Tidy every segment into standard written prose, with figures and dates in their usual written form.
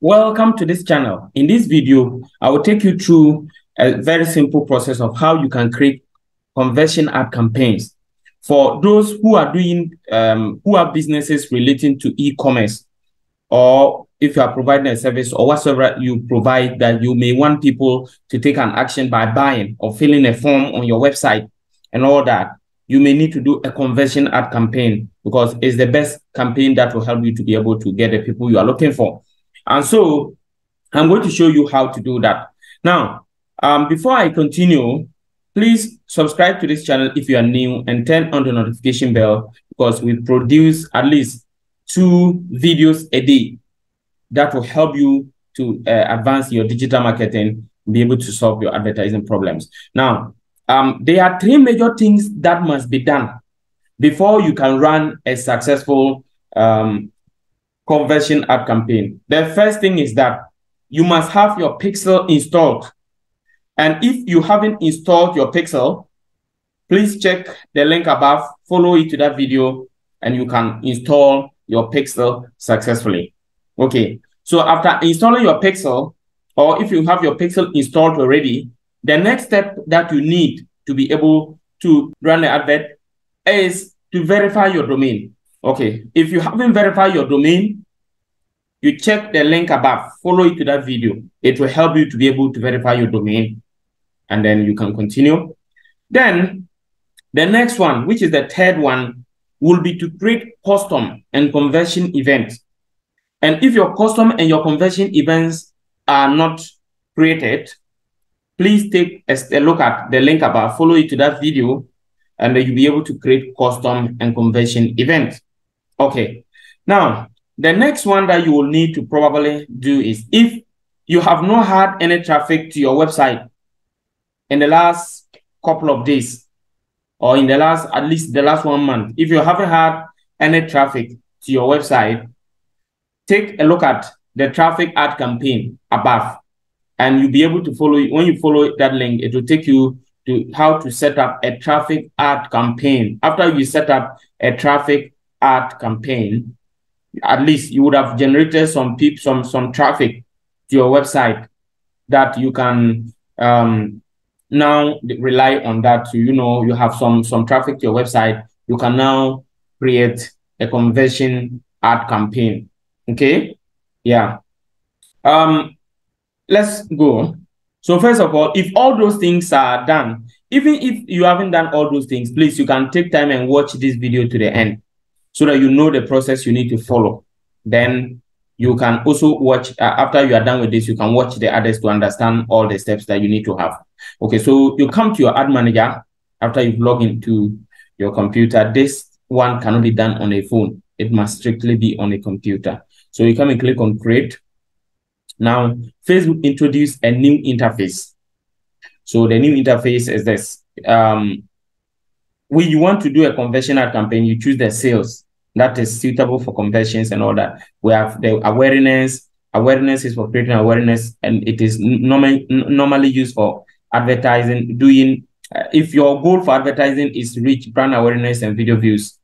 Welcome to this channel. In this video, I will take you through a very simple process of how you can create conversion ad campaigns for those who are doing who have businesses relating to e-commerce, or if you are providing a service or whatsoever you provide that you may want people to take an action by buying or filling a form on your website and all that. You may need to do a conversion ad campaign because it's the best campaign that will help you to be able to get the people you are looking for. And so I'm going to show you how to do that. Now, before I continue, please subscribe to this channel if you are new and turn on the notification bell because we produce at least 2 videos a day that will help you to advance your digital marketing, be able to solve your advertising problems. Now, there are 3 major things that must be done before you can run a successful conversion ad campaign. The first thing is that you must have your pixel installed. And if you haven't installed your pixel, please check the link above, follow it to that video, and you can install your pixel successfully. Okay, so after installing your pixel, or if you have your pixel installed already, the next step that you need to be able to run the advert is to verify your domain. Okay, if you haven't verified your domain, you check the link above, follow it to that video. It will help you to be able to verify your domain, and then you can continue. Then the next one, which is the third one, will be to create custom and conversion events. And if your custom and your conversion events are not created, please take a look at the link above, follow it to that video, and then you'll be able to create custom and conversion events. Okay, now the next one that you will need to probably do is if you have not had any traffic to your website in the last couple of days, or in the last, at least the last 1 month, if you haven't had any traffic to your website, take a look at the traffic ad campaign above, and you'll be able to follow it. When you follow that link, it will take you to how to set up a traffic ad campaign. After you set up a traffic ad campaign, at least you would have generated some traffic to your website that you can now rely on that to, you have some traffic to your website. You can now create a conversion ad campaign. Okay, yeah. Let's go. So first of all, if all those things are done, even if you haven't done all those things, please, you can take time and watch this video to the end so that you know the process you need to follow. Then you can also watch, after you are done with this, you can watch the others to understand all the steps that you need to have. Okay, so you come to your ad manager after you've logged into your computer. This one cannot be done on a phone. It must strictly be on a computer. So you come and click on create. Now, Facebook introduced a new interface. So the new interface is this. When you want to do a conversion ad campaign, you choose the sales that is suitable for conversions and all that. We have the awareness. Awareness is for creating awareness, and it is normally used for advertising. If your goal for advertising is to reach brand awareness and video views,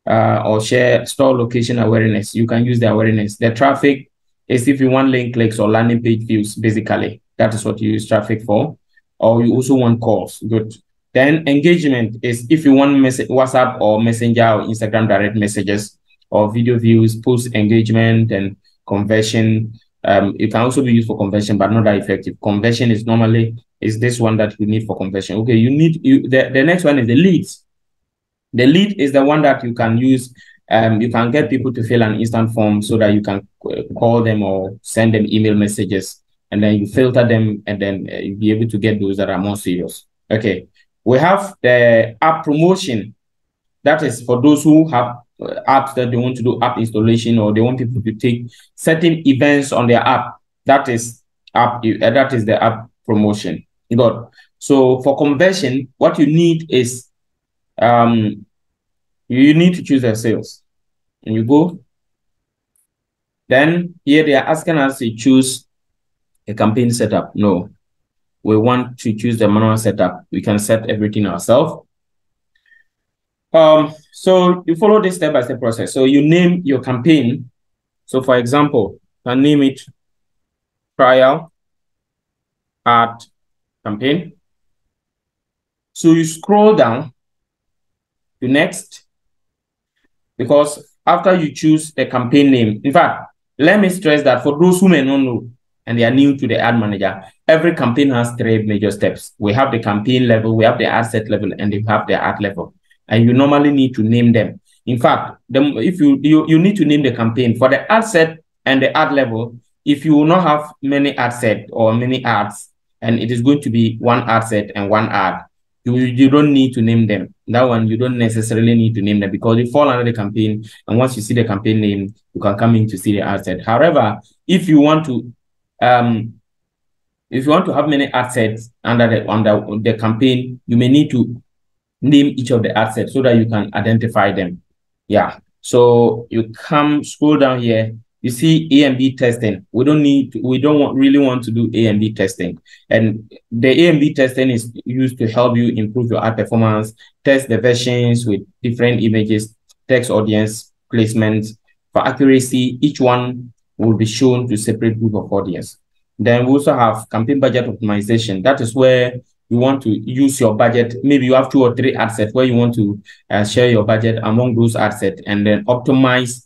or share store location awareness, you can use the awareness. The traffic is if you want link clicks or landing page views, basically. That is what you use traffic for. Or you also want calls. Good. Then engagement is if you want WhatsApp or Messenger or Instagram direct messages or video views, post engagement and conversion. It can also be used for conversion, but not that effective. Conversion is normally this one that you need for conversion. Okay, the next one is the leads. The lead is the one that you can use. You can get people to fill an instant form so that you can call them or send them email messages, and then you filter them, and then you'll be able to get those that are more serious. Okay. We have the app promotion. That is for those who have apps that they want to do app installation, or they want people to take certain events on their app. That is the app promotion. Good. So for conversion, what you need is you need to choose the sales. And you go. Then here they are asking us to choose a campaign setup. No. We want to choose the manual setup. We can set everything ourselves. So you follow this step-by-step process. So you name your campaign. So for example, you can name it trial ad campaign. So you scroll down to next, because after you choose the campaign name, in fact, let me stress that for those who may not know and they are new to the ad manager, every campaign has three major steps. We have the campaign level, we have the ad set level, and we have the ad level. And you normally need to name them. In fact, if you need to name the campaign for the ad set and the ad level. If you will not have many ad set or many ads, and it is going to be one ad set and one ad, you don't need to name them. That one, you don't necessarily need to name them because they fall under the campaign. And once you see the campaign name, you can come in to see the ad set. However, if you want to have many ad sets under the campaign, you may need to name each of the ad sets so that you can identify them. Yeah. So you scroll down here. You see A/B testing. We don't really want to do A/B testing. And the A/B testing is used to help you improve your ad performance, test the versions with different images, text audience placements. For accuracy, each one will be shown to separate group of audience. Then we also have campaign budget optimization. That is where you want to use your budget. Maybe you have 2 or 3 ad sets where you want to share your budget among those ad sets and then optimize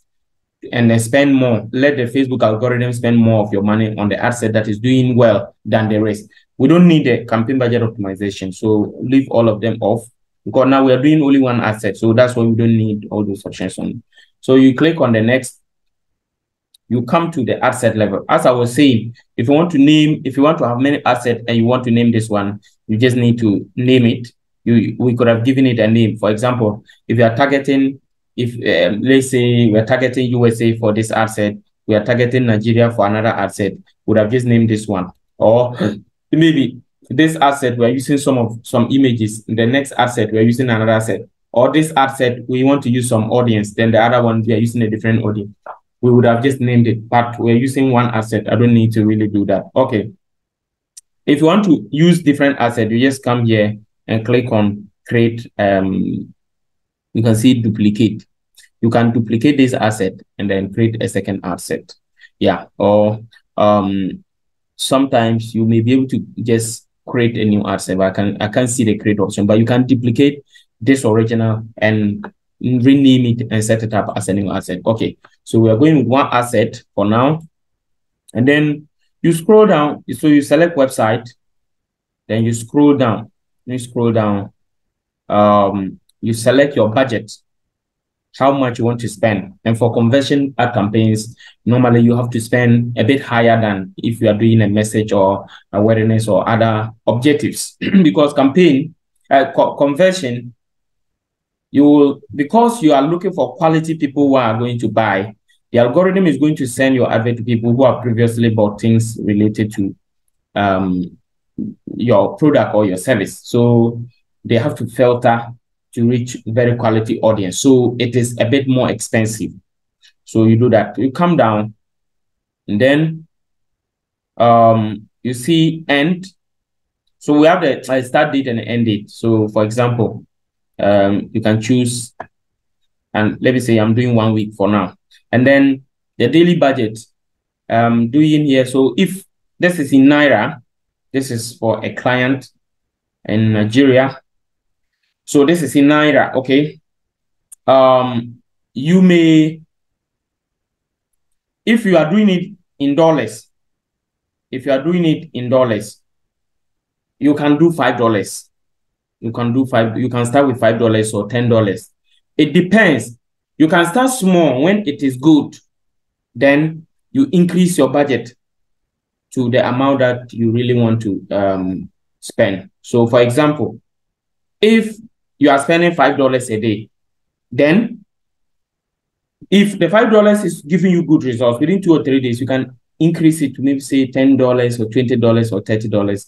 and then spend more. Let the Facebook algorithm spend more of your money on the ad set that is doing well than the rest. We don't need a campaign budget optimization. So leave all of them off because now we are doing only one ad set. So that's why we don't need all those options on. So you click on the next. You come to the ad set level. As I was saying, if you want to have many ad sets and you want to name this one, you just need to name it. We could have given it a name. For example, if you are targeting, let's say we're targeting USA for this ad set, we are targeting Nigeria for another ad set, would have just named this one. Or maybe this ad set, we're using some images. In the next ad set, we're using another ad set. Or this ad set, we want to use some audience. Then the other one, we are using a different audience. We would have just named it, but we're using one asset. I don't need to really do that. Okay. If you want to use different assets, you just come here and click on create. You can see duplicate. You can duplicate this asset and then create a second asset. Yeah. Or sometimes you may be able to just create a new asset. But I can't see the create option, but you can duplicate this original and rename it and set it up as a new asset. Okay, so we are going with one asset for now. And then you scroll down. So you select website, then you scroll down. You select your budget, how much you want to spend. And for conversion ad campaigns, normally you have to spend a bit higher than if you are doing a message or awareness or other objectives. Because conversion, because you are looking for quality people who are going to buy, the algorithm is going to send your advert to people who have previously bought things related to your product or your service. So they have to filter to reach very quality audience. So it is a bit more expensive. So you do that. You come down and then you see end. So we have the start date and end date. So for example, you can choose, and let me say I'm doing 1 week for now. And then the daily budget, doing here. So if this is in Naira, this is for a client in Nigeria. So this is in Naira, okay. You may, if you are doing it in dollars, you can do $5. You can start with $5 or $10. It depends. You can start small when it is good. Then you increase your budget to the amount that you really want to spend. So for example, if you are spending $5 a day, then if the $5 is giving you good results within 2 or 3 days, you can increase it to maybe say $10 or $20 or $30.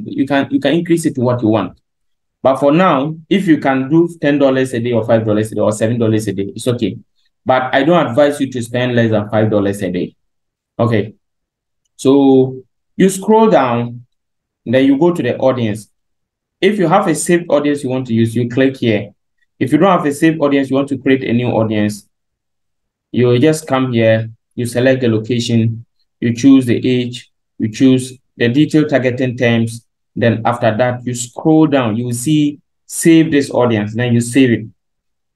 You can increase it to what you want. But for now, if you can do $10 a day or $5 a day or $7 a day, it's okay. But I don't advise you to spend less than $5 a day. Okay. So you scroll down, then you go to the audience. If you have a saved audience you want to use, you click here. If you don't have a saved audience, you want to create a new audience, you just come here, you select the location, you choose the age, you choose the detailed targeting terms. Then after that, you scroll down, you will see save this audience, then you save it.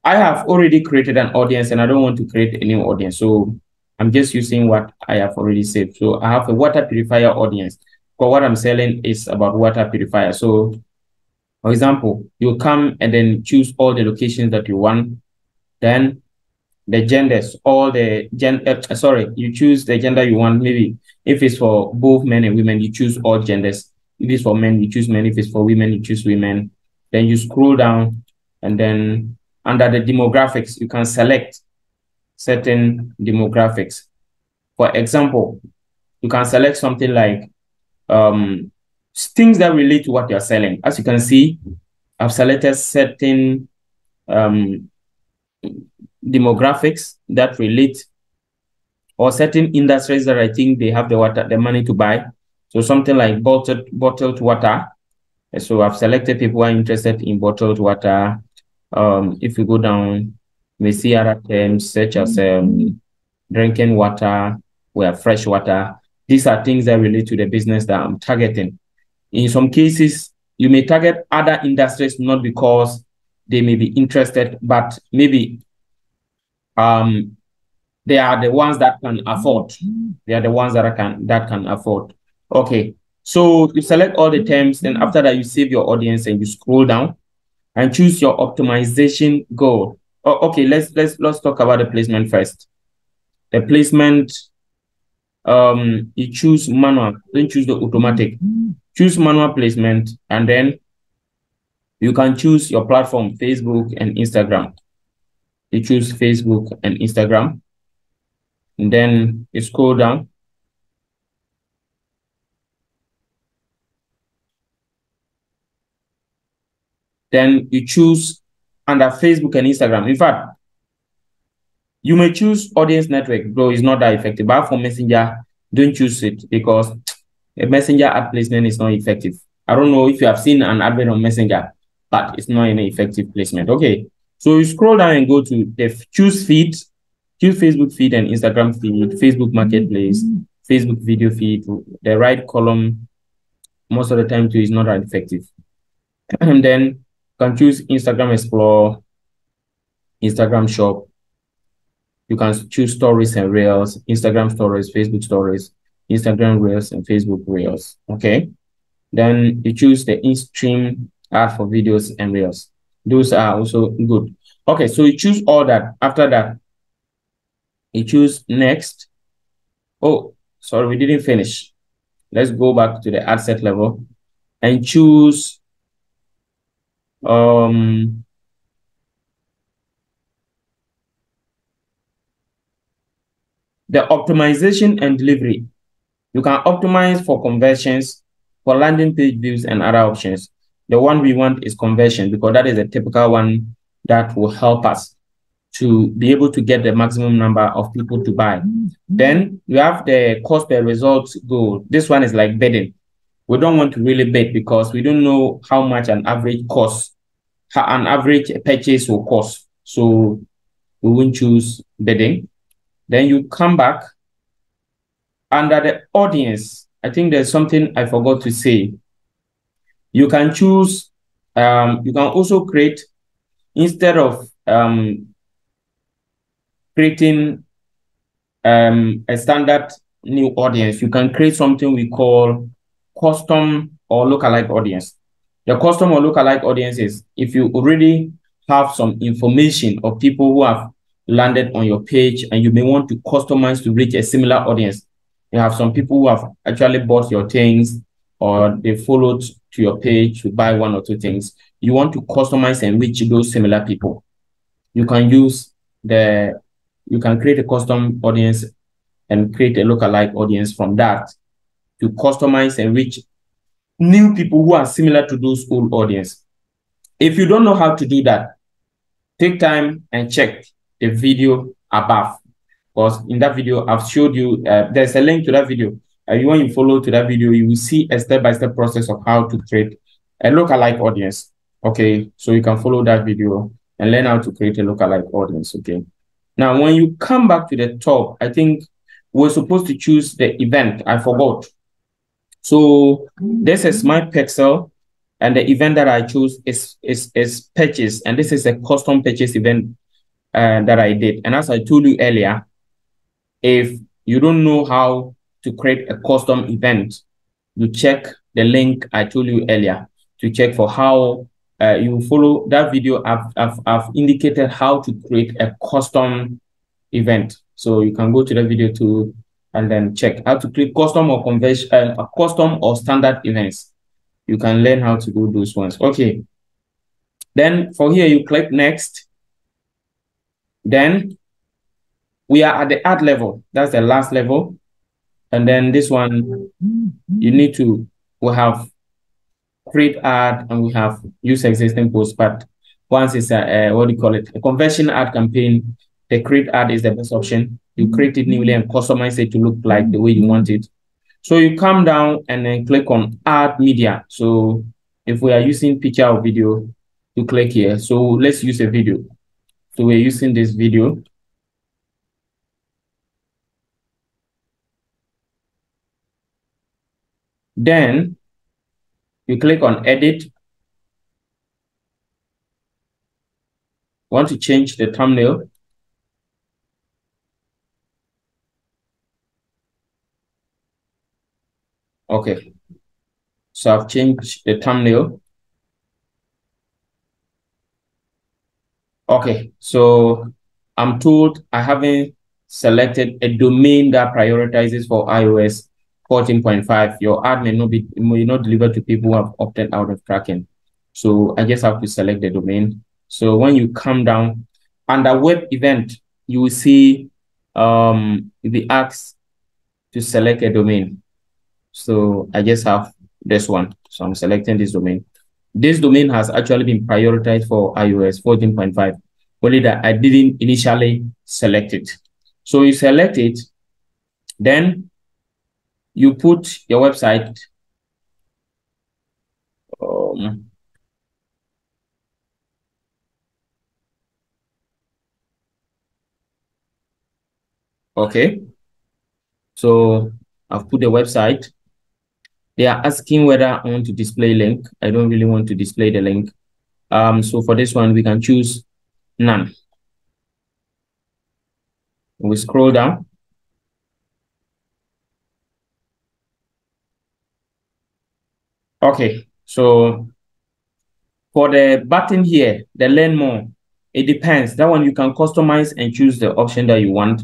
I have already created an audience and I don't want to create a new audience. So I'm just using what I have already saved. So I have a water purifier audience. But what I'm selling is about water purifier. So for example, you come and then choose all the locations that you want. Then the genders, all the you choose the gender you want. Maybe if it's for both men and women, you choose all genders. If it's for men, you choose men. If it's for women, you choose women. Then you scroll down, and then under the demographics, you can select certain demographics. For example, you can select something like things that relate to what you're selling. As you can see, I've selected certain demographics that relate, or certain industries that I think they have the money to buy. So something like bottled water. So I've selected people who are interested in bottled water. If you go down, you may see other terms such as drinking water, we have fresh water. These are things that relate to the business that I'm targeting. In some cases, you may target other industries not because they may be interested, but maybe they are the ones that can afford. They are the ones that can afford. Okay, so you select all the terms, then after that you save your audience and you scroll down and choose your optimization goal. Oh, okay, let's talk about the placement first. The placement, you choose manual, then choose the automatic. Choose manual placement, and then you can choose your platform, Facebook and Instagram. You choose Facebook and Instagram, and then you scroll down. Then you choose under Facebook and Instagram. In fact, you may choose audience network, though it's not that effective. But for Messenger, don't choose it because a Messenger ad placement is not effective. I don't know if you have seen an advert on Messenger, but it's not an effective placement. Okay, so you scroll down and go to the choose feed, choose Facebook feed and Instagram feed, Facebook Marketplace, Facebook video feed. The right column, most of the time too, is not that effective. And then you can choose Instagram Explore, Instagram Shop. You can choose stories and reels, Instagram stories, Facebook stories, Instagram reels, and Facebook reels. Okay. Then you choose the in-stream ad for videos and reels. Those are also good. Okay, so you choose all that. After that, you choose next. Oh, sorry, we didn't finish. Let's go back to the ad set level and choose the optimization and delivery. You can optimize for conversions, for landing page views, and other options. The one we want is conversion because that is a typical one that will help us to be able to get the maximum number of people to buy. Then we have the cost per result goal. This one is like bidding. We don't want to really bid because we don't know how much an average purchase will cost. So we won't choose bidding. Then you come back under the audience. I think there's something I forgot to say. You can choose, you can also create, instead of creating a standard new audience, you can create something we call custom or lookalike audience. The custom or lookalike audience is if you already have some information of people who have landed on your page and you may want to customize to reach a similar audience. You have some people who have actually bought your things or they followed to your page to buy one or two things. You want to customize and reach those similar people. You can create a custom audience and create a lookalike audience from that to customize and reach new people who are similar to those old audience. If you don't know how to do that, take time and check the video above. Because in that video, I've showed you, there's a link to that video. When you follow to that video, you will see a step-by-step process of how to create a lookalike audience. Okay, so you can follow that video and learn how to create a lookalike audience. Okay. Now, when you come back to the top, I think we're supposed to choose the event. I forgot. So this is my pixel, and the event that I choose is purchase, and this is a custom purchase event that I did. And as I told you earlier, if you don't know how to create a custom event, you check the link I told you earlier to check for how you follow that video. I've indicated how to create a custom event. So you can go to the video too and then check how to create custom or conversion, custom or standard events. You can learn how to do those ones. Okay. Then for here, you click next. Then we are at the ad level. That's the last level. And then this one, you need to, we have create ad and we have use existing post. But once it's what do you call it? A conversion ad campaign, the create ad is the best option. You create it newly and customize it to look like the way you want it. So you come down and then click on add media. So if we are using picture or video, you click here. So let's use a video. So we're using this video. Then you click on edit. Want to change the thumbnail. Okay. So I've changed the thumbnail. Okay. So I'm told I haven't selected a domain that prioritizes for iOS 14.5. Your ad may not deliver to people who have opted out of tracking. So I just have to select the domain. So when you come down under web event, you will see you'll be asked to select a domain. So I just have this one. So I'm selecting this domain. This domain has actually been prioritized for iOS 14.5, only that I didn't initially select it. So you select it, then you put your website. Okay. So I've put the website. They are asking whether I want to display link. I don't really want to display the link. So for this one, we can choose none. We scroll down. Okay, so for the button here, the learn more, it depends. That one you can customize and choose the option that you want.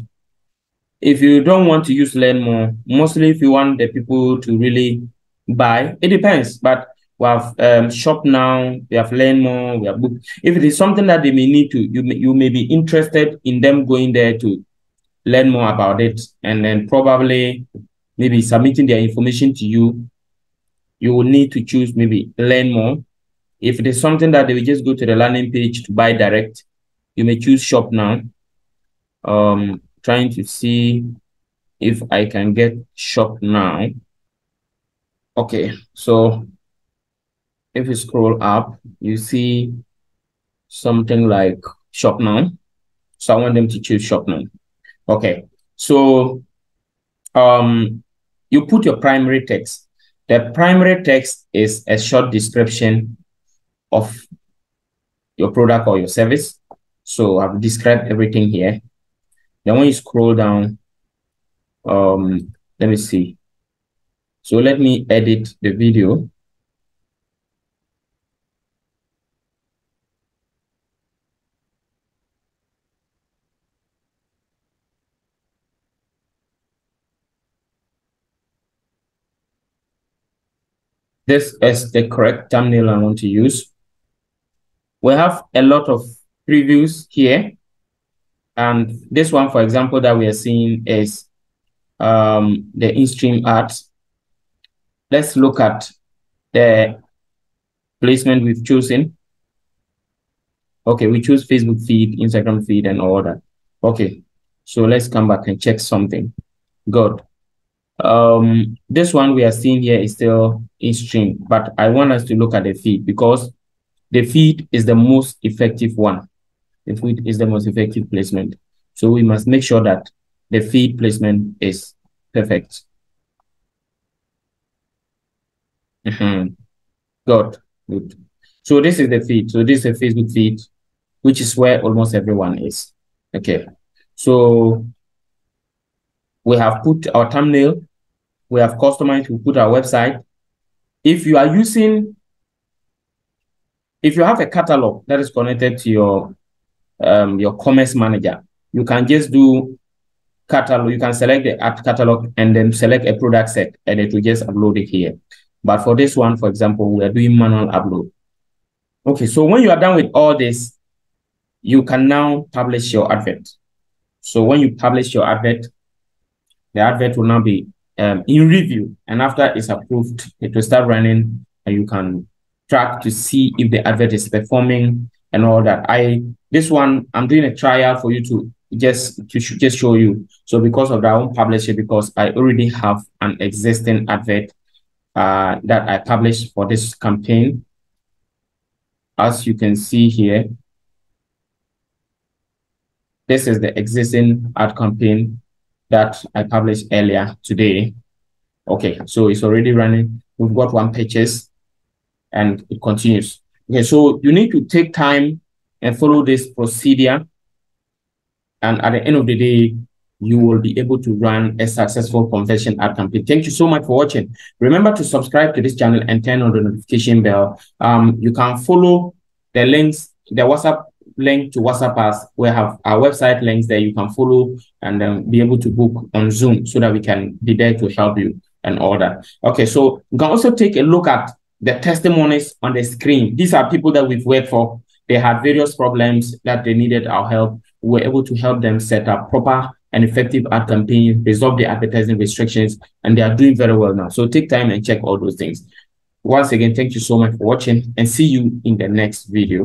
If you don't want to use learn more, mostly if you want the people to really buy, it depends. But we have shop now, we have learn more, we have book. If it is something that they may need to, you may be interested in them going there to learn more about it, and then probably maybe submitting their information to you. You will need to choose maybe learn more. If it is something that they will just go to the landing page to buy direct, you may choose shop now. Trying to see if I can get shop now. Okay, so if you scroll up, you see something like shop now. So I want them to choose shop now. Okay, so you put your primary text. The primary text is a short description of your product or your service. So I've described everything here. Then when you scroll down, let me see. So let me edit the video. This is the correct thumbnail I want to use. We have a lot of previews here. And this one, for example, that we are seeing is the in-stream ads. Let's look at the placement we've chosen. Okay, we choose Facebook feed, Instagram feed, and all that. Okay, so let's come back and check something. Good. This one we are seeing here is still in-stream, but I want us to look at the feed because the feed is the most effective one. The feed is the most effective placement. So we must make sure that the feed placement is perfect. Good. So this is the feed. So this is a Facebook feed, which is where almost everyone is. Okay. So we have put our thumbnail. We have customized. We put our website. If you have a catalog that is connected to your commerce manager, you can just do catalog. You can select the app catalog and then select a product set, and it will just upload it here. But for this one, for example, we are doing manual upload. Okay, so when you are done with all this, you can now publish your advert. So when you publish your advert, the advert will now be in review, and after it's approved, it will start running, and you can track to see if the advert is performing and all that. This one, I'm doing a trial for you to just show you. So because of that, I won't publish it because I already have an existing advert that I published for this campaign. As you can see here, this is the existing ad campaign that I published earlier today. Okay, so it's already running. We've got 1 purchase and it continues. Okay, so you need to take time and follow this procedure. And at the end of the day, you will be able to run a successful conversion ad campaign. Thank you so much for watching. Remember to subscribe to this channel and turn on the notification bell. You can follow the links, the WhatsApp link to WhatsApp us. We have our website links there. You can follow and then be able to book on Zoom so that we can be there to help you and all that. Okay, so you can also take a look at the testimonies on the screen. These are people that we've worked for. They had various problems that they needed our help. We were able to help them set up proper and effective ad campaigns, resolve the advertising restrictions, and they are doing very well now. So take time and check all those things. Once again, thank you so much for watching and see you in the next video.